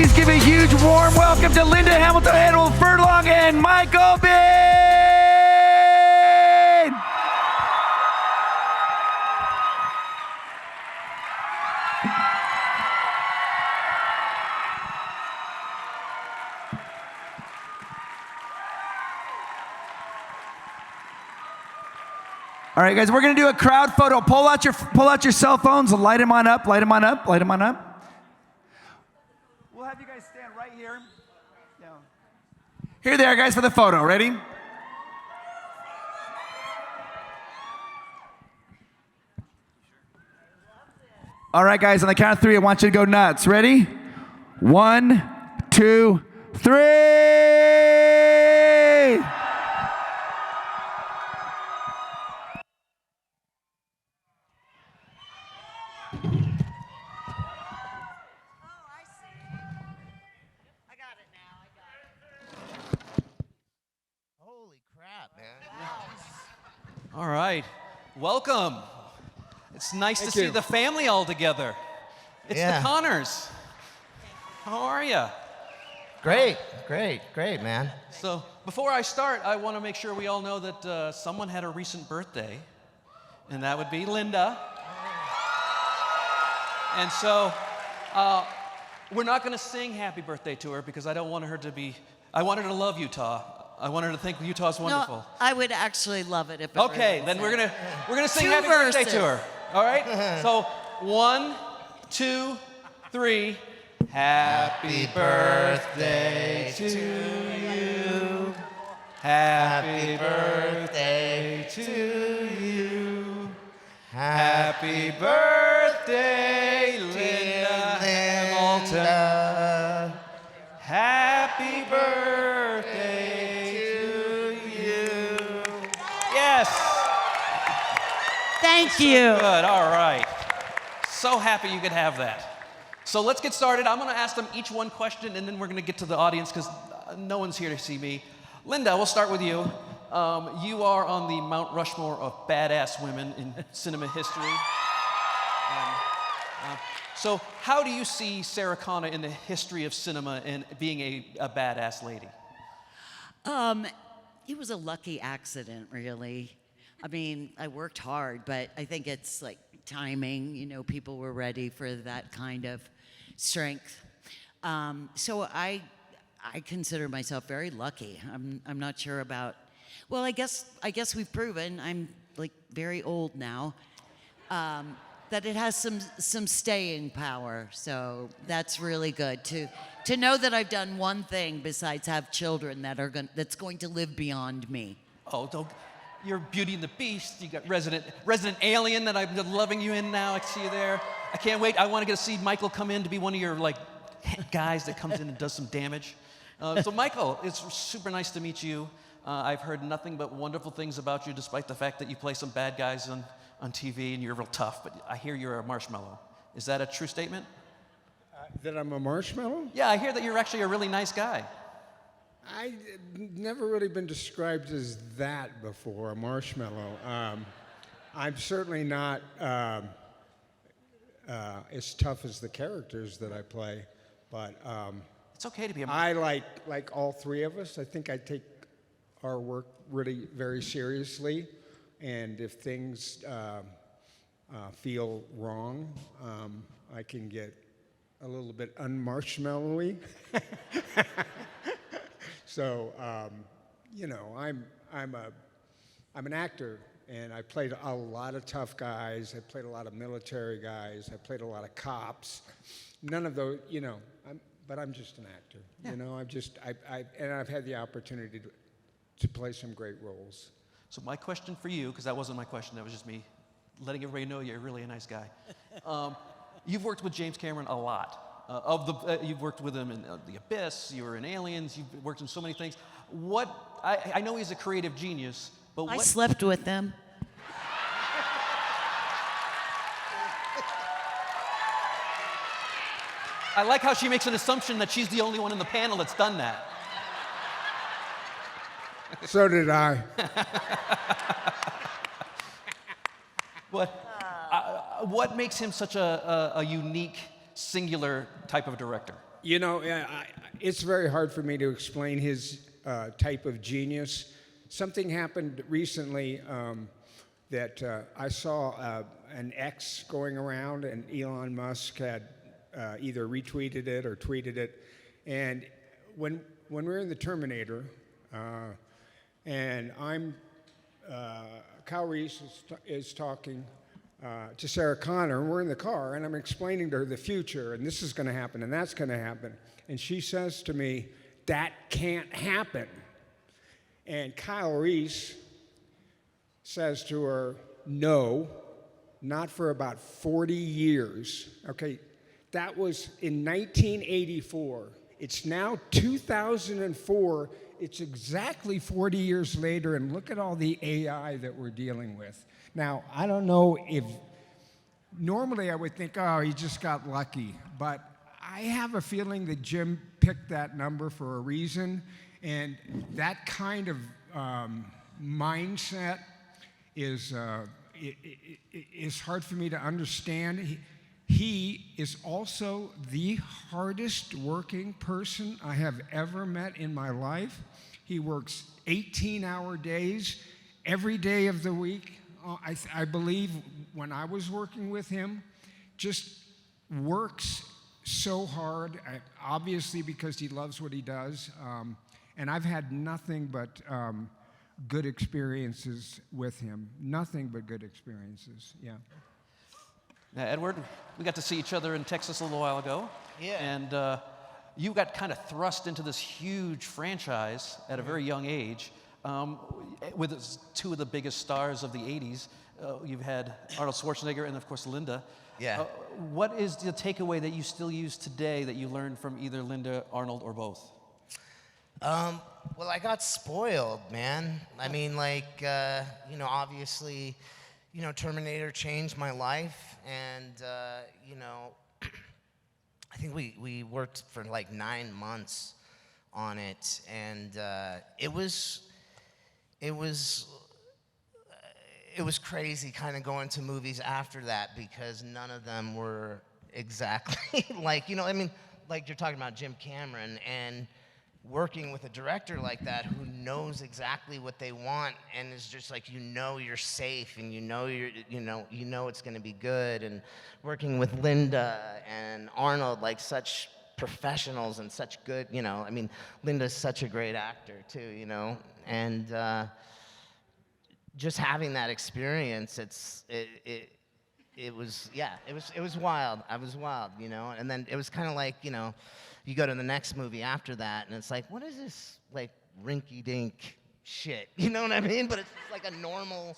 Please give a huge warm welcome to Linda Hamilton, Edward Furlong, and Michael Bean! All right, guys, we're gonna do a crowd photo. Pull out your cell phones, light them on up, light them on up, light them on up. We'll have you guys stand right here. Here they are, guys, for the photo. Ready? All right, guys, on the count of three, I want you to go nuts. Ready? 1, 2, 3! All right, welcome. It's nice to see the family all together. It's the Connors. How are you? Great, man. So before I start, I want to make sure we all know that someone had a recent birthday, and that would be Linda. And so we're not going to sing happy birthday to her because I don't want her to be, I want her to love Utah. I want her to think Utah's wonderful. No, I would actually love it if. Okay, then we're gonna sing Two happy verses. birthday to her. All right. So 1, 2, 3. Happy birthday to you. Happy birthday to you. Happy birthday, Linda Hamilton. Happy birthday to you. Yes. Thank you. Good. All right. So happy you could have that. So let's get started. I'm going to ask them each one question, and then we're going to get to the audience because no one's here to see me. Linda, we'll start with you. You are on the Mount Rushmore of badass women in cinema history. So how do you see Sarah Connor in the history of cinema and being a badass lady? It was a lucky accident, really. I mean, I worked hard, but I think it's like timing. You know, people were ready for that kind of strength. So I consider myself very lucky. I'm not sure about. Well, I guess we've proven. I'm like very old now. That it has some staying power, so that's really good to know that I've done one thing besides have children that's going to live beyond me. Oh, you're Beauty and the Beast. You got Resident Alien that I'm loving you in now. I see you there. I can't wait. I want to get to see Michael come in to be one of your guys that comes in and does some damage. So Michael, it's super nice to meet you. I've heard nothing but wonderful things about you, despite the fact that you play some bad guys on TV and you're real tough, but I hear you're a marshmallow. Is that a true statement? That I'm a marshmallow? Yeah, I hear that you're actually a really nice guy. I've never really been described as that before, a marshmallow. I'm certainly not as tough as the characters that I play, but it's okay to be a marshmallow. I like all three of us. I think I take our work really very seriously. And if things feel wrong, I can get a little bit unmarshmallowy. So, you know, I'm an actor, and I played a lot of tough guys. I played a lot of military guys. I played a lot of cops. None of those, you know. But I'm just an actor. Yeah. You know, I've had the opportunity to play some great roles. So my question for you, because that wasn't my question, that was just me letting everybody know you're really a nice guy. You've worked with James Cameron a lot. You've worked with him in The Abyss, you were in Aliens, you've worked in so many things. I know he's a creative genius, but I slept with them. I like how she makes an assumption that she's the only one in the panel that's done that. So did I. What makes him such a unique, singular type of director? You know, it's very hard for me to explain his type of genius. Something happened recently that I saw an X going around, and Elon Musk had either retweeted it or tweeted it. And when we're in the Terminator, and Kyle Reese is talking to Sarah Connor, and we're in the car, and I'm explaining to her the future, and this is going to happen, and that's going to happen. And she says to me, "That can't happen." And Kyle Reese says to her, "No, not for about 40 years." Okay, that was in 1984. It's now 2004. It's exactly 40 years later, and look at all the AI that we're dealing with. Now, I don't know if, normally I would think, oh, he just got lucky, but I have a feeling that Jim picked that number for a reason, and that kind of mindset is hard for me to understand. He is also the hardest working person I have ever met in my life. He works 18-hour days every day of the week. I believe when I was working with him, just works so hard, obviously because he loves what he does. And I've had nothing but good experiences with him. Nothing but good experiences, yeah. Now, Edward, we got to see each other in Texas a little while ago. Yeah. And you got kind of thrust into this huge franchise at a very young age. With two of the biggest stars of the 80s. You've had Arnold Schwarzenegger and, of course, Linda. Yeah. What is the takeaway that you still use today that you learned from either Linda, Arnold, or both? Well, I got spoiled, man. I mean, like, you know, obviously, you know, Terminator changed my life, and, you know, I think we worked for like 9 months on it, and it was crazy kind of going to movies after that, because none of them were exactly like, you know, I mean, like you're talking about Jim Cameron, and working with a director like that who knows exactly what they want and is just like, you know, you're safe, and you know it's going to be good. And working with Linda and Arnold, like such professionals and such good, you know, I mean, Linda's such a great actor too, you know, and just having that experience, it was wild. I was wild, you know, and then it was kind of like, you know, you go to the next movie after that, and it's like, what is this, like, rinky-dink shit? You know what I mean? But it's like a normal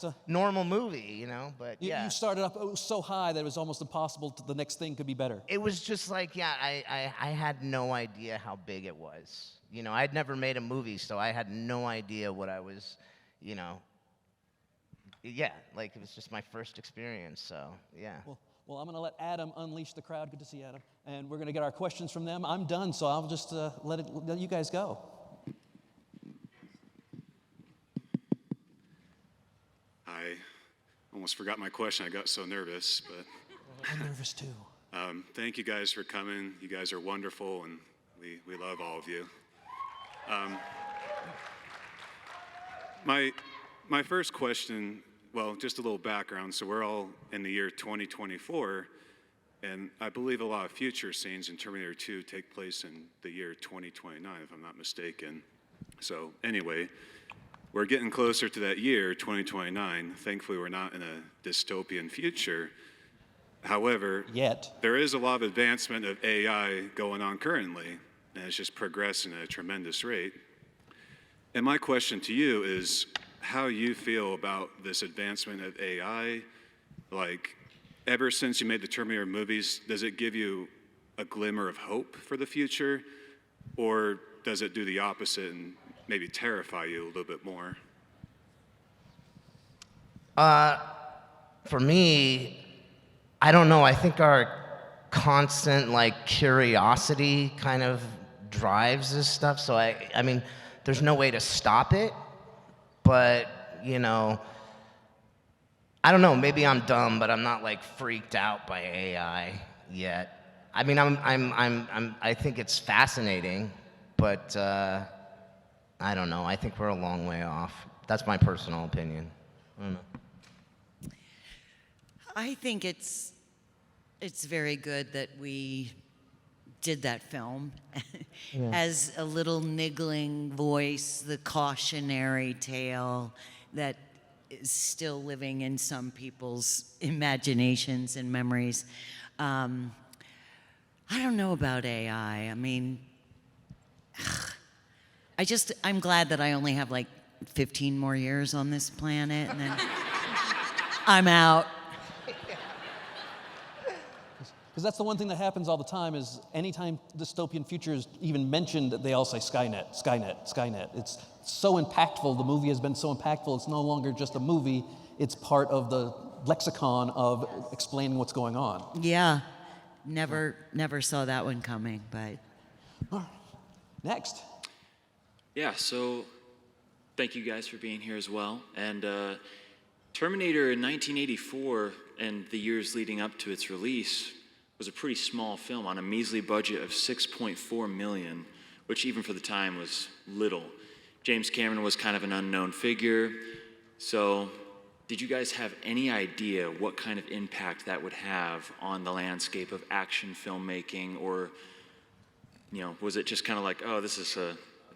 movie, you know? But yeah. You started up, it was so high that it was almost impossible the next thing could be better. It was just like, yeah, I had no idea how big it was. You know, I'd never made a movie, so I had no idea what I was, you know. Yeah, like, it was just my first experience, so, yeah. Well, I'm going to let Adam unleash the crowd. Good to see Adam. And we're going to get our questions from them. I'm done, so I'll just let you guys go. I almost forgot my question. I got so nervous, but I'm nervous too. thank you guys for coming. You guys are wonderful, and we love all of you. My first question, well, just a little background. So we're all in the year 2024, and I believe a lot of future scenes in Terminator 2 take place in the year 2029, if I'm not mistaken. So anyway, we're getting closer to that year, 2029. Thankfully, we're not in a dystopian future. However, there is a lot of advancement of AI going on currently, and it's just progressing at a tremendous rate. And my question to you is how you feel about this advancement of AI. Like, ever since you made the Terminator movies, does it give you a glimmer of hope for the future? Or does it do the opposite and maybe terrify you a little bit more? For me, I don't know. I think our constant, like, curiosity kind of drives this stuff. So I mean, there's no way to stop it. But, you know, I don't know, maybe I'm dumb, but I'm not, like, freaked out by AI yet. I mean, I think it's fascinating, but I don't know. I think we're a long way off. That's my personal opinion. I don't know. I think it's very good that we did that film as a little niggling voice, the cautionary tale that is still living in some people's imaginations and memories. I don't know about AI. I mean, I'm glad that I only have like 15 more years on this planet, and then I'm out. Because that's the one thing that happens all the time is anytime dystopian future is even mentioned, they all say Skynet, Skynet, Skynet. It's so impactful. The movie has been so impactful. It's no longer just a movie. It's part of the lexicon of explaining what's going on. Yeah, never saw that one coming, but. All right. Next. Yeah, so thank you guys for being here as well. And Terminator in 1984 and the years leading up to its release was a pretty small film on a measly budget of $6.4 million, which even for the time was little. James Cameron was kind of an unknown figure. So did you guys have any idea what kind of impact that would have on the landscape of action filmmaking? Or, was it just kind of like, oh, this is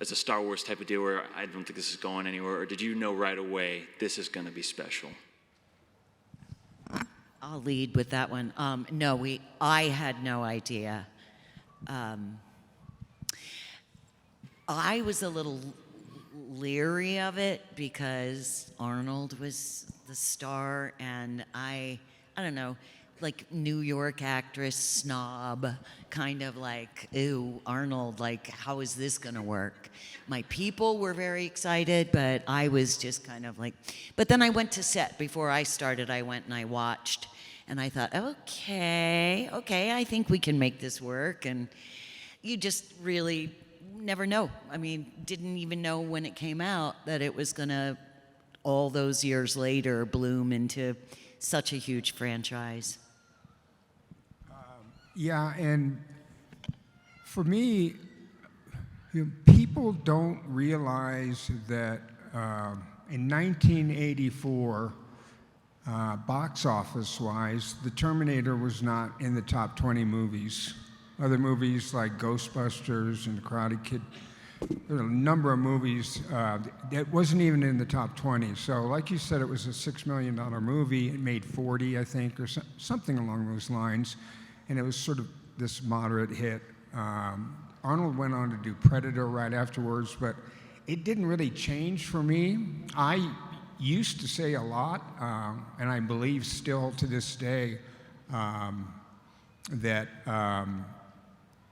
it's a Star Wars type of deal where I don't think this is going anywhere? Or did you know right away this is going to be special? I'll lead with that one. No, I had no idea. I was a little leery of it because Arnold was the star, and I don't know, like New York actress snob, kind of like, ew, Arnold, like, how is this gonna work? My people were very excited, but I was just kind of like, but then I went to set. Before I started, I went and I watched, and I thought, okay, I think we can make this work. And you just really never know. I mean, didn't even know when it came out that it was gonna, all those years later, bloom into such a huge franchise. Yeah, and for me, people don't realize that in 1984, box office-wise, The Terminator was not in the top 20 movies. Other movies like Ghostbusters and The Karate Kid, there are a number of movies that wasn't even in the top 20. So like you said, it was a $6 million movie. It made 40, I think, or something along those lines. And it was sort of this moderate hit. Arnold went on to do Predator right afterwards, but it didn't really change for me. I used to say a lot, and I believe still to this day, that,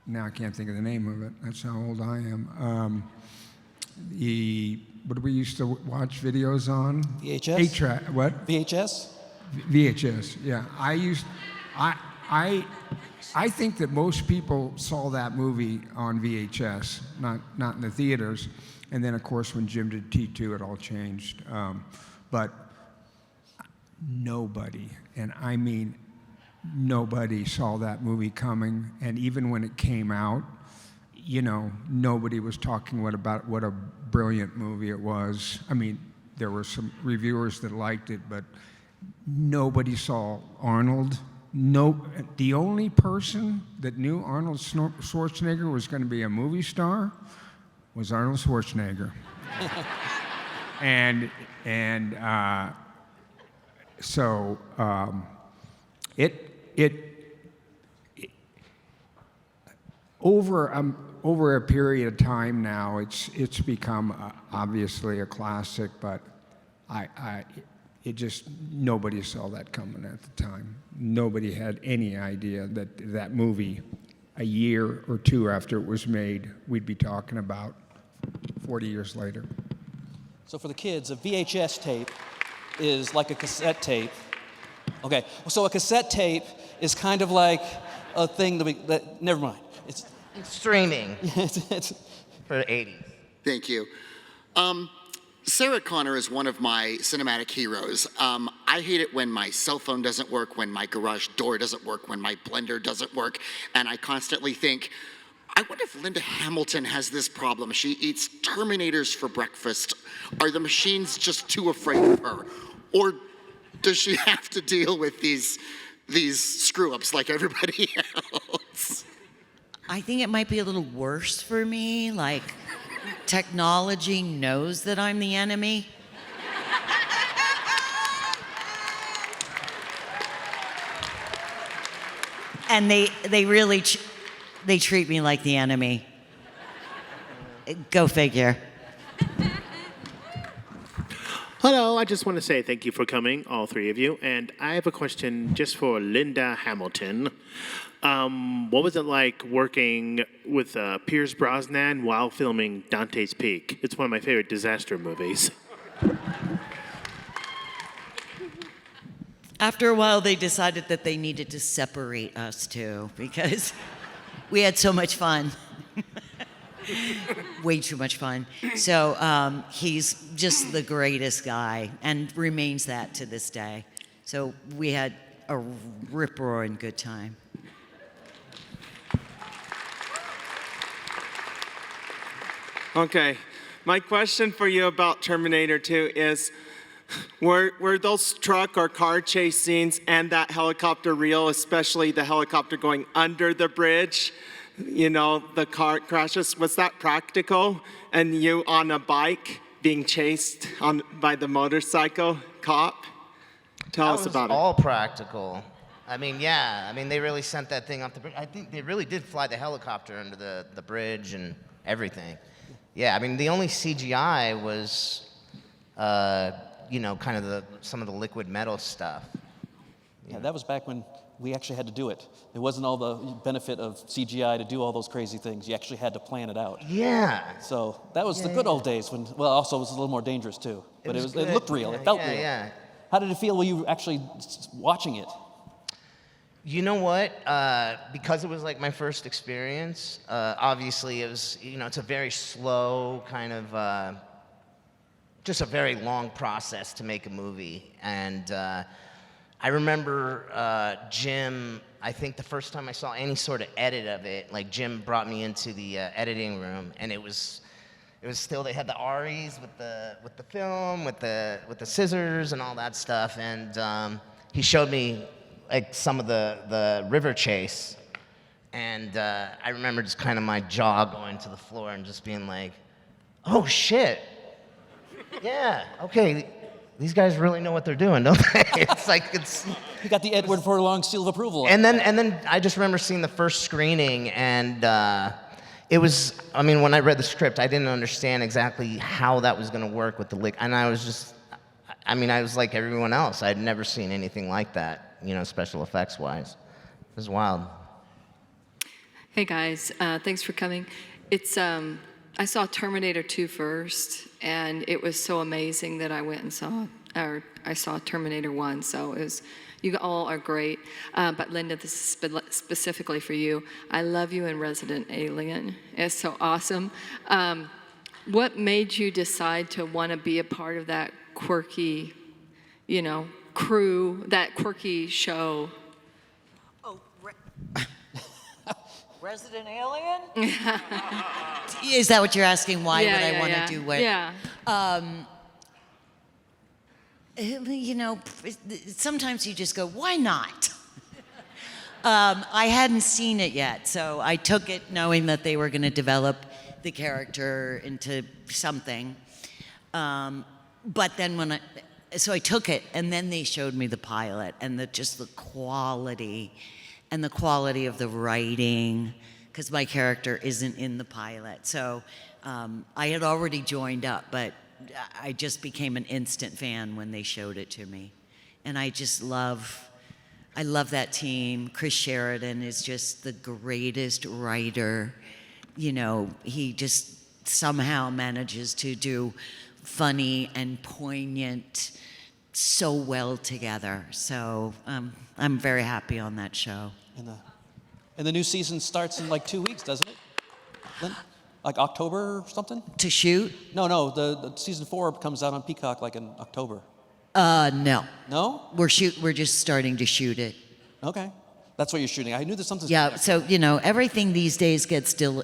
now I can't think of the name of it, that's how old I am. What we used to watch videos on? VHS? 8-track, what? VHS? VHS, yeah. I think that most people saw that movie on VHS, not in the theaters. And then, of course, when Jim did T2, it all changed. But nobody, and I mean nobody, saw that movie coming. And even when it came out, nobody was talking about what a brilliant movie it was. I mean, there were some reviewers that liked it, but nobody saw Arnold. No, the only person that knew Arnold Schwarzenegger was going to be a movie star was Arnold Schwarzenegger. So over a period of time now, it's become obviously a classic, but nobody saw that coming at the time. Nobody had any idea that movie, a year or two after it was made, we'd be talking about 40 years later. So for the kids, a VHS tape is like a cassette tape. Okay, so a cassette tape is kind of like a thing never mind. It's streaming it's for the 80s. Thank you. Sarah Connor is one of my cinematic heroes. I I hate it when my cell phone doesn't work, when my garage door doesn't work, when my blender doesn't work, and I constantly think, I wonder if Linda Hamilton has this problem. She eats Terminators for breakfast. Are the machines just too afraid of her? Or does she have to deal with these screw-ups like everybody else? I think it might be a little worse for me. Like, technology knows that I'm the enemy. And they really they treat me like the enemy. Go figure. Hello, I just want to say thank you for coming, all three of you. And I have a question just for Linda Hamilton. What was it like working with Pierce Brosnan while filming Dante's Peak? It's one of my favorite disaster movies. After a while, they decided that they needed to separate us two because we had so much fun. Way too much fun. So he's just the greatest guy and remains that to this day. So we had a rip-roaring good time. Okay, my question for you about Terminator 2 is, were those truck or car chase scenes and that helicopter real, especially the helicopter going under the bridge, you know, the car crashes, was that practical? And you on a bike being chased by the motorcycle cop? Tell us about it. All practical. I mean, yeah. I mean, they really sent that thing off the bridge. I think they really did fly the helicopter under the bridge and everything. Yeah, I mean, the only CGI was, you know, kind of some of the liquid metal stuff. Yeah, that was back when we actually had to do it. It wasn't all the benefit of CGI to do all those crazy things. You actually had to plan it out. Yeah. So that was the good old days when, well, also it was a little more dangerous too. But it looked real. Yeah, it felt yeah, real. Yeah. How did it feel when you were actually watching it? You know what? Because it was like my first experience, obviously it was, you know, it's a very slow kind of, just a very long process to make a movie. And I remember Jim, I think the first time I saw any sort of edit of it, like Jim brought me into the editing room, and it was still, they had the REs with the film, with the scissors and all that stuff, and he showed me like some of the river chase, and I remember just kind of my jaw going to the floor and just being like, oh shit, yeah, okay, these guys really know what they're doing, don't they? It's like, it's... You got the Edward Furlong seal of approval. And then I just remember seeing the first screening, and it was, I mean, when I read the script, I didn't understand exactly how that was going to work with the lick, and I was just, I mean, I was like everyone else. I'd never seen anything like that, you know, special effects wise. It was wild. Hey guys, thanks for coming. It's I saw Terminator 2 first, and it was so amazing that I went and I saw Terminator 1. So it was, you all are great. But Linda, this is specifically for you. I love you in Resident Alien. It's so awesome. What made you decide to want to be a part of that quirky, you know, crew, that quirky show? Oh, Resident Alien? Is that what you're asking? Why would I want to do what? Yeah. You know, sometimes you just go, why not? I hadn't seen it yet, so I took it knowing that they were going to develop the character into something. But then so I took it, and then they showed me the pilot, and just the quality, and the quality of the writing, because my character isn't in the pilot. So I had already joined up, but I just became an instant fan when they showed it to me. And I love that team. Chris Sheridan is just the greatest writer. You know, he just somehow manages to do funny and poignant so well together. So I'm very happy on that show. And the new season starts in like 2 weeks, doesn't it? Lynn? Like October or something? To shoot? No, the season 4 comes out on Peacock like in October. No. No? We're just starting to shoot it. Okay. That's what you're shooting. I knew there's something. Yeah, so everything these days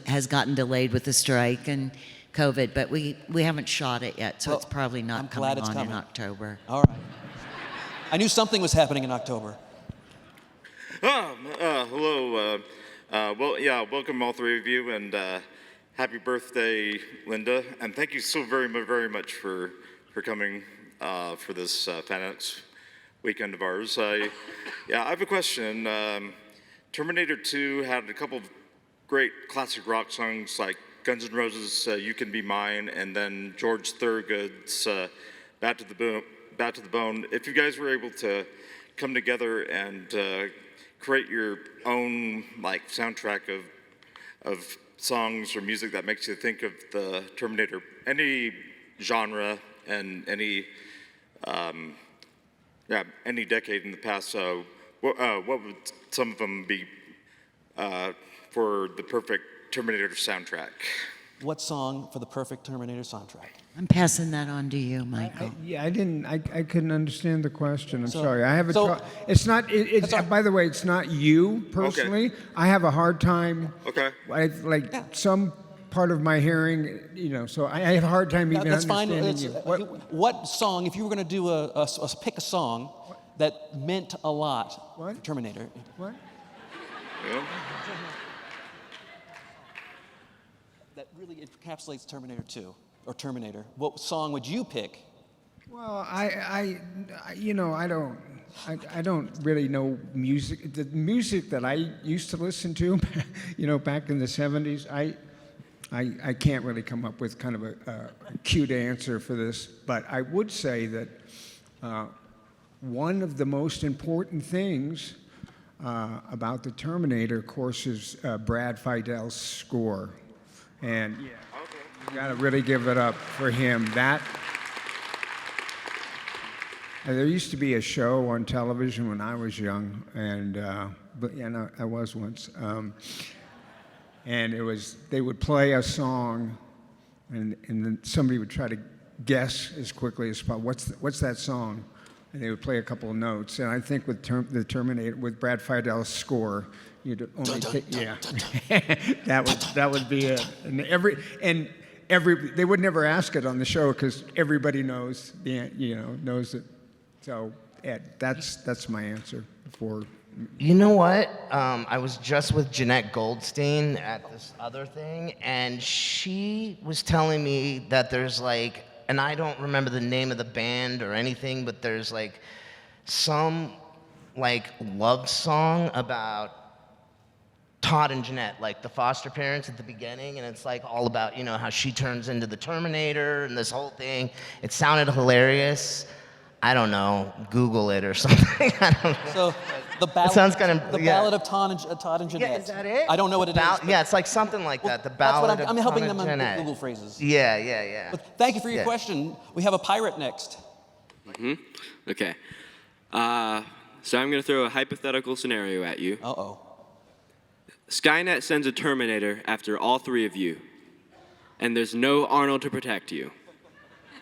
has gotten delayed with the strike and COVID, but we haven't shot it yet, so Well, it's probably I'm not glad coming it's on in coming. October. All right. I knew something was happening in October. Hello. Welcome all three of you, and happy birthday, Linda. And thank you so very much for coming for this FanX weekend of ours. I have a question. Terminator 2 had a couple of great classic rock songs like Guns N' Roses' "You Can Be Mine," and then George Thorogood's "Bat to the Bone." If you guys were able to come together and create your own soundtrack of songs or music that makes you think of the Terminator, any genre and any decade in the past, what would some of them be for the perfect Terminator soundtrack? What song for the perfect Terminator soundtrack? I'm passing that on to you, Michael. I couldn't understand the question. I'm So- sorry. I have a. so- It's not. It's That's all- by the way, it's not you personally. I have a hard time. Okay. Some part of my hearing, so I have a hard time even That's fine. understanding you. What song, if you were going to do pick a song that meant a lot for Terminator? What? Yeah. That really encapsulates Terminator 2 or Terminator. What song would you pick? Well, I don't really know music. The music that I used to listen to, back in the '70s, I can't really come up with kind of a cute answer for this. But I would say that one of the most important things about the Terminator, of course, is Brad Feidel's score, and you got to really give it up for him. There used to be a show on television when I was young, and I was once. And they would play a song, and then somebody would try to guess as quickly as possible what's that song, and they would play a couple of notes. And I think with the Terminator, with Brad Feidel's score, you'd only that would be it. And they would never ask it on the show because everybody knows knows it. So that's my answer for. You know what? I was just with Jeanette Goldstein at this other thing, and she was telling me that there's and I don't remember the name of the band or anything, but there's some love song about Todd and Jeanette, the foster parents at the beginning, and it's all about how she turns into the Terminator and this whole thing. It sounded hilarious. I don't know, Google it or something. I don't know. So the ballad, sounds kind of ballad of Todd and Jeanette. Yeah, is that it? I don't know what it is. Yeah, it's something like that. The That's ballad what I'm of helping Todd them and on Jeanette. Google phrases. Yeah. But thank you for your Yeah. question. We have a pirate next. Okay. So I'm going to throw a hypothetical scenario at you. Uh-oh. Skynet sends a Terminator after all three of you, and there's no Arnold to protect you.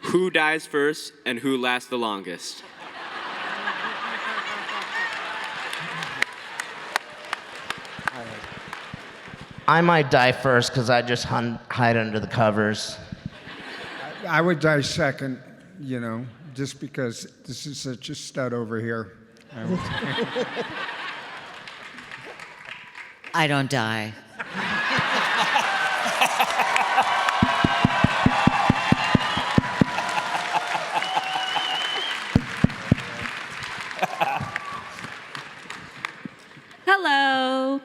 Who dies first and who lasts the longest? I might die first because I just hide under the covers. I would die second, just because this is such a stud over here. I don't die. Hello.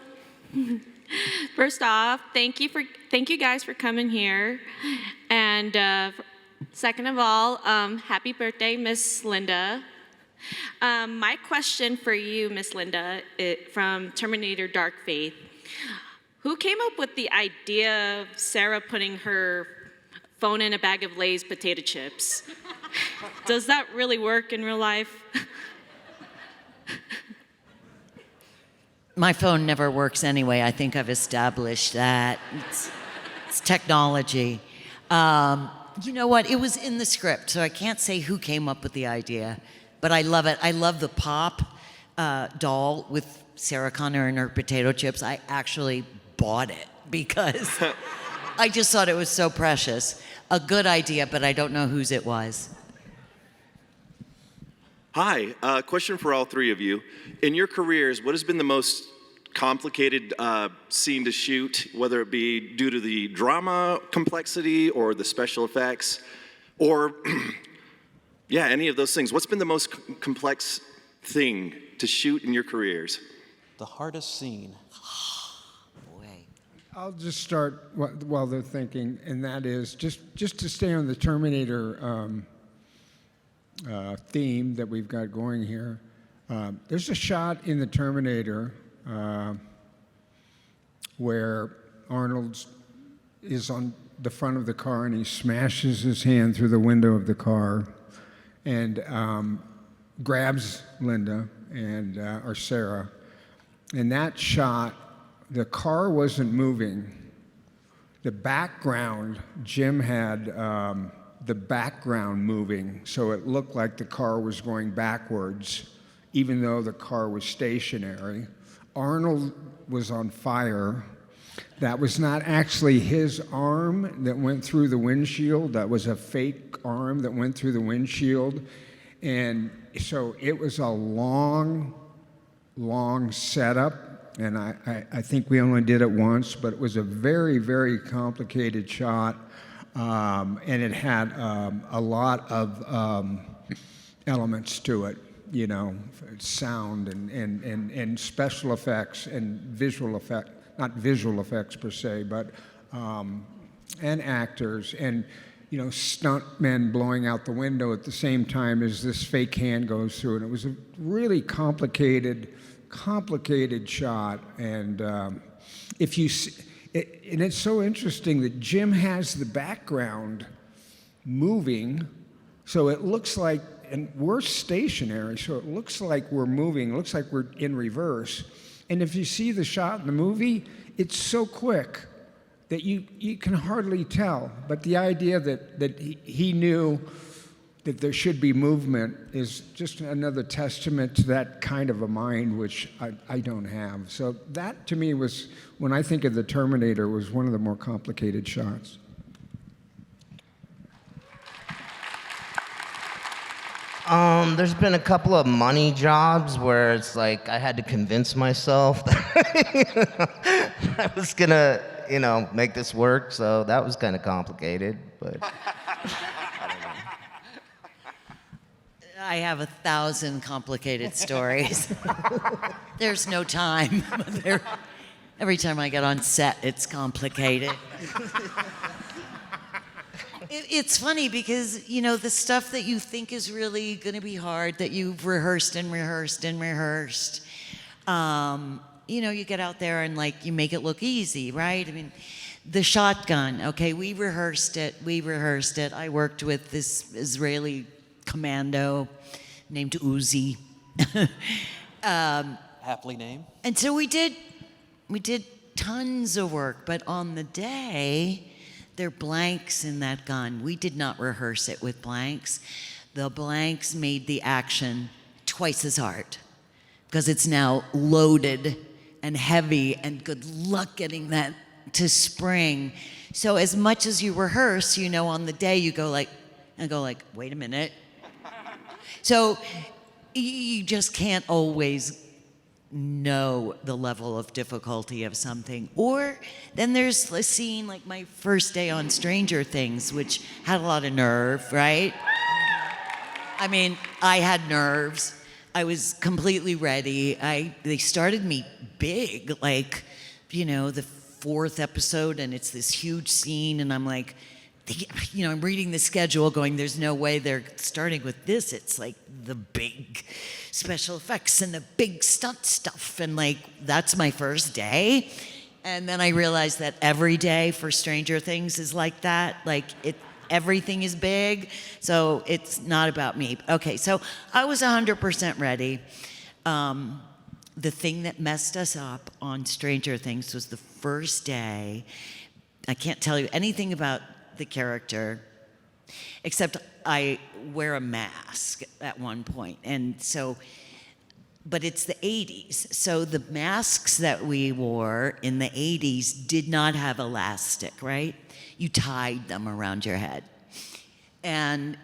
First off, thank you guys for coming here, and second of all, happy birthday, Miss Linda. My question for you, Miss Linda, from Terminator Dark Fate. Who came up with the idea of Sarah putting her phone in a bag of Lay's potato chips? Does that really work in real life? My phone never works anyway. I think I've established that. It's technology. You know what? It was in the script, so I can't say who came up with the idea, but I love it. I love the pop doll with Sarah Connor and her potato chips. I actually bought it because I just thought it was so precious. A good idea, but I don't know whose it was. Hi, question for all three of you. In your careers, what has been the most complicated scene to shoot, whether it be due to the drama complexity or the special effects, or yeah, any of those things? What's been the most complex thing to shoot in your careers? The hardest scene. I'll just start while they're thinking, and that is just to stay on the Terminator theme that we've got going here. There's a shot in the Terminator where Arnold is on the front of the car and he smashes his hand through the window of the car and grabs Linda and or Sarah. In that shot, the car wasn't moving. The background, Jim had the background moving, so it looked like the car was going backwards, even though the car was stationary. Arnold was on fire. That was not actually his arm that went through the windshield. That was a fake arm that went through the windshield. And so it was a long setup. And I think we only did it once, but it was a very, very complicated shot. And it had a lot of elements to it, you know, sound and special effects and visual effect, not visual effects per se, but and actors and, you know, stuntmen blowing out the window at the same time as this fake hand goes through. And it was a really complicated shot. And if you and it's so interesting that Jim has the background moving, so it looks like, and we're stationary, so it looks like we're moving, it looks like we're in reverse. And if you see the shot in the movie, it's so quick that you can hardly tell. But the idea that he knew that there should be movement is just another testament to that kind of a mind, which I don't have. So that, to me, was, when I think of the Terminator, was one of the more complicated shots. There's been a couple of money jobs where it's like I had to convince myself that I was gonna, you know, make this work. So that was kind of complicated, but. I have 1,000 complicated stories. There's no time. Every time I get on set, it's complicated. It's funny because, you know, the stuff that you think is really going to be hard, that you've rehearsed and rehearsed and rehearsed, you know, you get out there and, like, you make it look easy, right? I mean, the shotgun, okay, we rehearsed it. I worked with this Israeli commando named Uzi. Aptly named. And so we did tons of work, but on the day, there are blanks in that gun. We did not rehearse it with blanks. The blanks made the action twice as hard because it's now loaded and heavy, and good luck getting that to spring. So as much as you rehearse, you know, on the day you go like, wait a minute. So you just can't always know the level of difficulty of something. Or then there's a scene like my first day on Stranger Things, which had a lot of nerve, right? I mean, I had nerves. I was completely ready. They started me big, like, you know, the 4th episode, and it's this huge scene, and I'm like, you know, I'm reading the schedule going, there's no way they're starting with this. It's like the big special effects and the big stunt stuff. And like, that's my first day. And then I realized that every day for Stranger Things is like that. Like, everything is big. So it's not about me. Okay, so I was 100% ready. The thing that messed us up on Stranger Things was the first day. I can't tell you anything about the character, except I wear a mask at one point. And so, but it's the 80s. So the masks that we wore in the 80s did not have elastic, right? You tied them around your head. And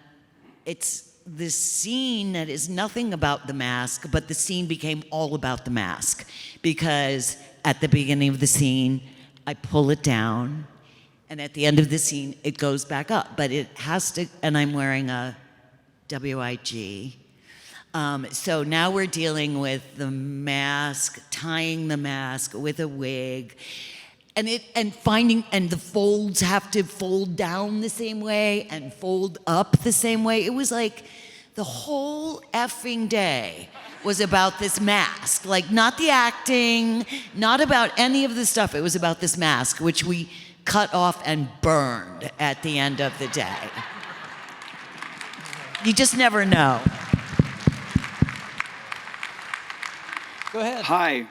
it's this scene that is nothing about the mask, but the scene became all about the mask. Because at the beginning of the scene, I pull it down, and at the end of the scene, it goes back up. But it has to, and I'm wearing a WIG. So now we're dealing with the mask, tying the mask with a wig, and the folds have to fold down the same way and fold up the same way. It was like the whole effing day was about this mask. Like, not the acting, not about any of the stuff. It was about this mask, which we cut off and burned at the end of the day. You just never know. Go ahead. Hi.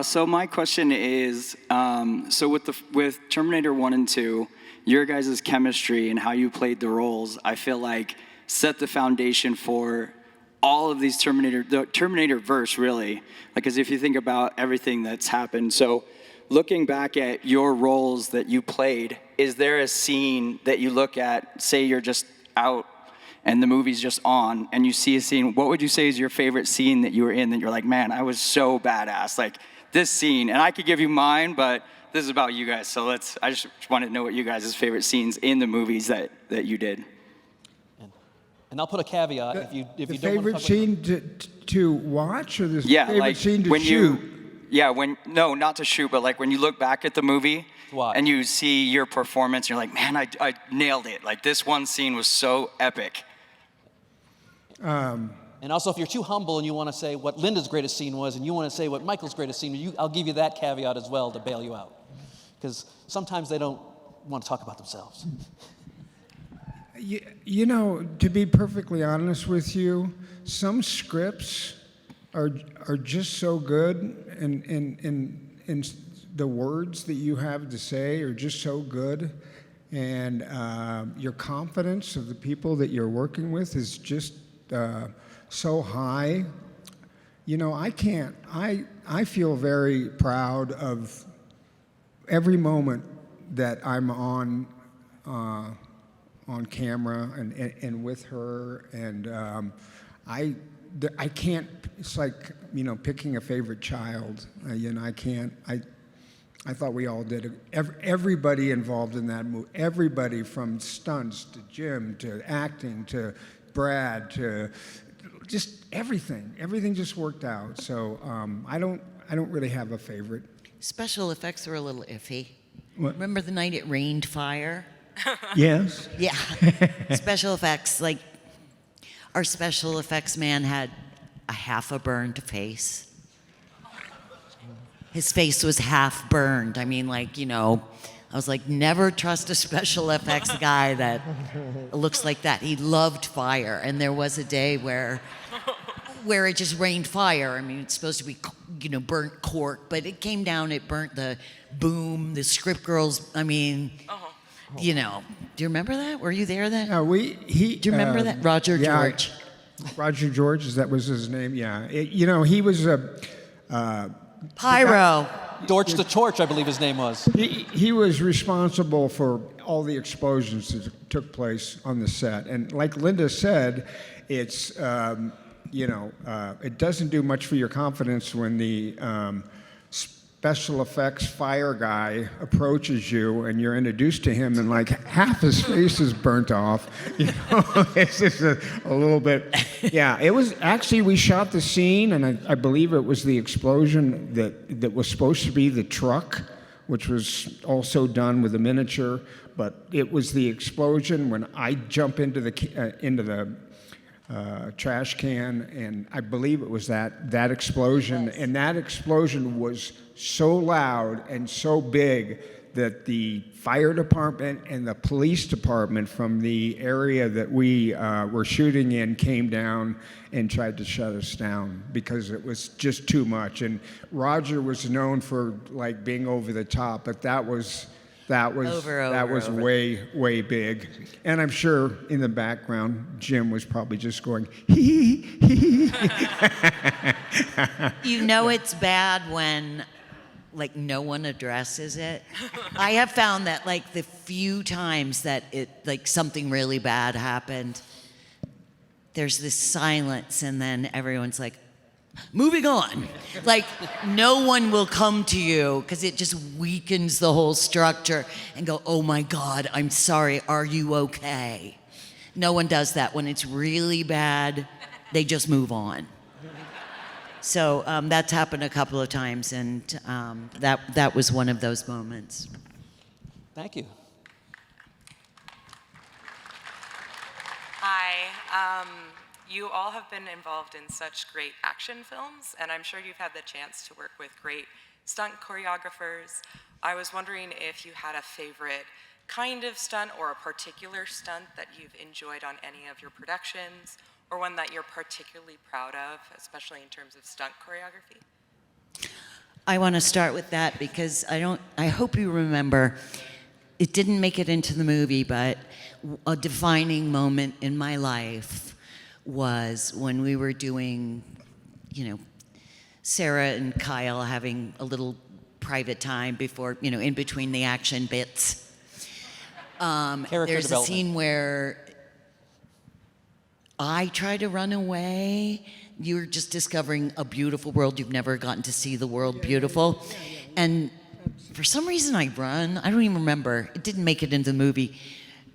So my question is, so with Terminator 1 and 2, your guys' chemistry and how you played the roles, I feel like set the foundation for all of these the Terminator verse, really. Like, as if you think about everything that's happened. So looking back at your roles that you played, is there a scene that you look at, say you're just out and the movie's just on, and you see a scene, what would you say is your favorite scene that you were in that you're like, man, I was so badass, like this scene, and I could give you mine, but this is about you guys, so I just wanted to know what you guys' favorite scenes in the movies that you did. And I'll put a caveat if you don't want to favorite talk scene to watch, or the Yeah, favorite like scene to when shoot? No, not to shoot, but like when you look back at the movie watch. and you see your performance, you're like, man, I nailed it. Like, this one scene was so epic. And also, if you're too humble and you want to say what Linda's greatest scene was, and you want to say what Michael's greatest scene was, I'll give you that caveat as well to bail you out. Because sometimes they don't want to talk about themselves. You know, to be perfectly honest with you, some scripts are just so good, and the words that you have to say are just so good, and your confidence of the people that you're working with is just so high. You know, I feel very proud of every moment that I'm on camera and with her, and I can't. It's like, you know, picking a favorite child. You know, I can't. I thought we all did. Everybody involved in that movie. Everybody from stunts to Jim to acting to Brad to just everything. Everything just worked out. So I don't really have a favorite. Special effects were a little iffy. What? Remember the night it rained fire? Yes. Yeah. Special effects, like our special effects man had a half a burned face. His face was half burned. I mean, like, you know, I was like, never trust a special effects guy that looks like that. He loved fire, and there was a day where it just rained fire. I mean, it's supposed to be, you know, burnt cork, but it came down, it burnt the boom, the script girls, I mean, you know. Do you remember that? Were you there then? Do you remember that? Roger George. Roger George, that was his name, yeah. You know, he was a... Pyro. Dorch the Torch, I believe his name was. He was responsible for all the explosions that took place on the set. And like Linda said, it's, you know, it doesn't do much for your confidence when the special effects fire guy approaches you and you're introduced to him and like half his face is burnt off. You know, it's just a little bit. Yeah, it was actually, we shot the scene, and I believe it was the explosion that was supposed to be the truck, which was also done with a miniature, but it was the explosion when I jump into the trash can, and I believe it was that explosion, and that explosion was so loud and so big that the fire department and the police department from the area that we were shooting in came down and tried to shut us down because it was just too much. And Roger was known for like being over the top, but that was That was Over. way big. And I'm sure in the background, Jim was probably just going, hee hee hee. You know it's bad when like no one addresses it. I have found that like the few times that it like something really bad happened, there's this silence and then everyone's like, moving on. Like no one will come to you because it just weakens the whole structure and go, oh my God, I'm sorry, are you okay? No one does that. When it's really bad, they just move on. So that's happened a couple of times, and that was one of those moments. Thank you. Hi. You all have been involved in such great action films, and I'm sure you've had the chance to work with great stunt choreographers. I was wondering if you had a favorite kind of stunt or a particular stunt that you've enjoyed on any of your productions, or one that you're particularly proud of, especially in terms of stunt choreography? I want to start with that because I hope you remember, it didn't make it into the movie, but a defining moment in my life was when we were doing, Sarah and Kyle having a little private time before, in between the action bits. There's a scene where I try to run away. You're just discovering a beautiful world. You've never gotten to see the world beautiful. And for some reason I run. I don't even remember. It didn't make it into the movie.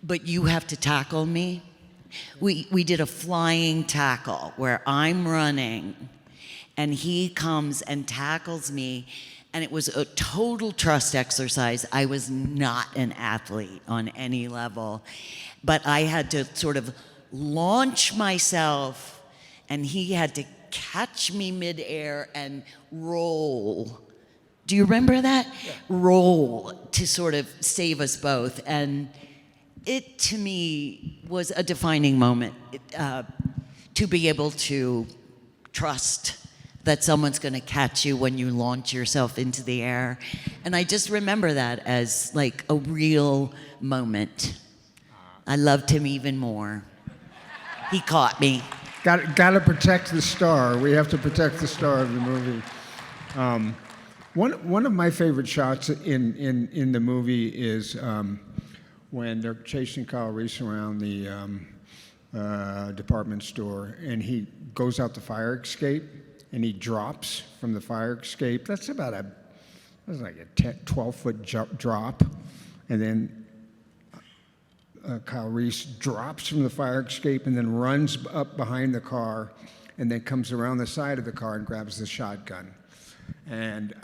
But you have to tackle me. We did a flying tackle where I'm running and he comes and tackles me. And it was a total trust exercise. I was not an athlete on any level. But I had to sort of launch myself, and he had to catch me midair and roll. Do you remember that? Yeah. Roll to sort of save us both. And it, to me, was a defining moment to be able to trust that someone's going to catch you when you launch yourself into the air. And I just remember that as like a real moment. I loved him even more. He caught me. Got to protect the star. We have to protect the star of the movie. One of my favorite shots in the movie is when they're chasing Kyle Reese around the department store, and he goes out the fire escape, and he drops from the fire escape. That's like a 12-foot drop, and then Kyle Reese drops from the fire escape and then runs up behind the car and then comes around the side of the car and grabs the shotgun. And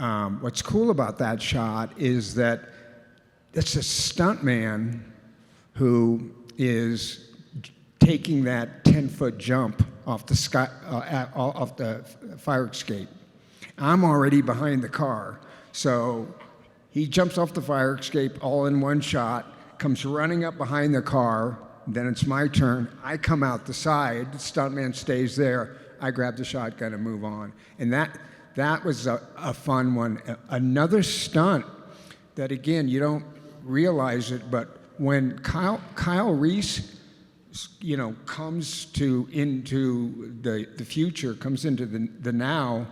what's cool about that shot is that it's a stuntman who is taking that 10-foot jump off the off the fire escape. I'm already behind the car, so he jumps off the fire escape all in one shot, comes running up behind the car, then it's my turn. I come out the side, the stuntman stays there, I grab the shotgun and move on. And that was a fun one. Another stunt that, again, you don't realize it, but when Kyle Reese, comes into the future, comes into the now,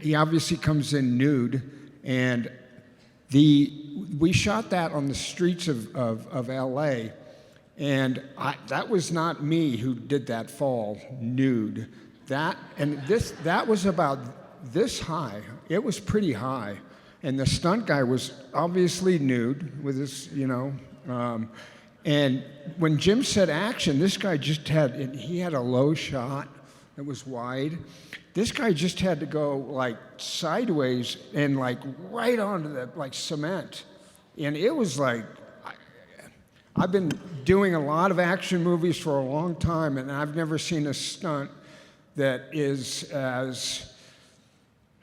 he obviously comes in nude, and we shot that on the streets of LA, and that was not me who did that fall nude. That was about this high. It was pretty high, and the stunt guy was obviously nude with his, and when Jim said action, this guy he had a low shot that was wide. This guy just had to go like sideways and like right onto the cement. And it was like, I've been doing a lot of action movies for a long time, and I've never seen a stunt that is as,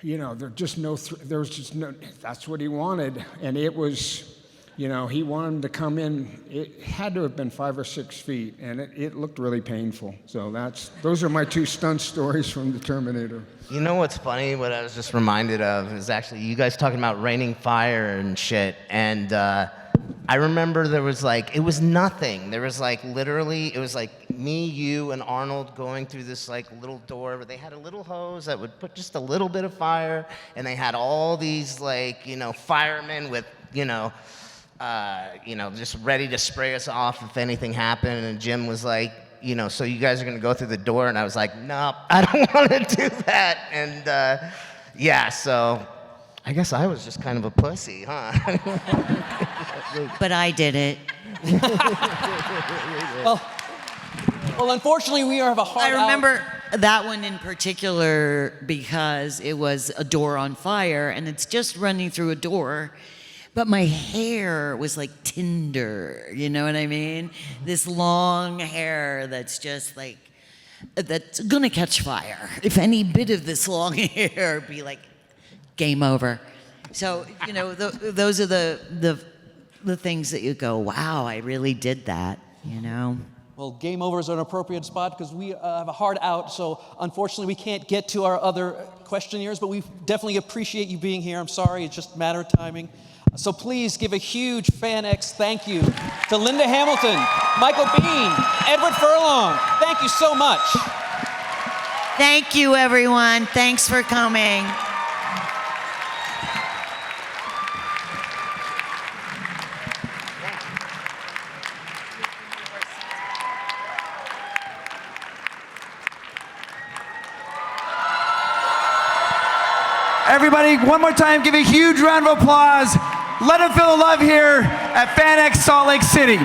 there was just no, that's what he wanted. And it was You know, he wanted him to come in. It had to have been 5 or 6 feet, and it looked really painful. So those are my 2 stunt stories from the Terminator. You know what's funny? What I was just reminded of is actually you guys talking about raining fire and shit. And I remember there was like, it was nothing. There was like literally, it was like me, you, and Arnold going through this like little door where they had a little hose that would put just a little bit of fire. And they had all these like, you know, firemen with, just ready to spray us off if anything happened. And Jim was like, so you guys are gonna go through the door? And I was like, nope, I don't want to do that. And so I guess I was just kind of a pussy, huh? But I did it. Well, unfortunately, we have a hard I remember that one in particular because it was a door on fire, and it's just running through a door. But my hair was like tinder, you know what I mean? This long hair that's just like, that's gonna catch fire. If any bit of this long hair be like, game over. So, those are the things that you go, wow, I really did that, Well, game over is an appropriate spot because we have a hard out, so unfortunately we can't get to our other questionnaires, but we definitely appreciate you being here. I'm sorry, it's just a matter of timing. So please give a huge FanX thank you to Linda Hamilton, Michael Bean, Edward Furlong. Thank you so much. Thank you, everyone. Thanks for coming. Everybody, one more time, give a huge round of applause. Let them feel the love here at FanX Salt Lake City.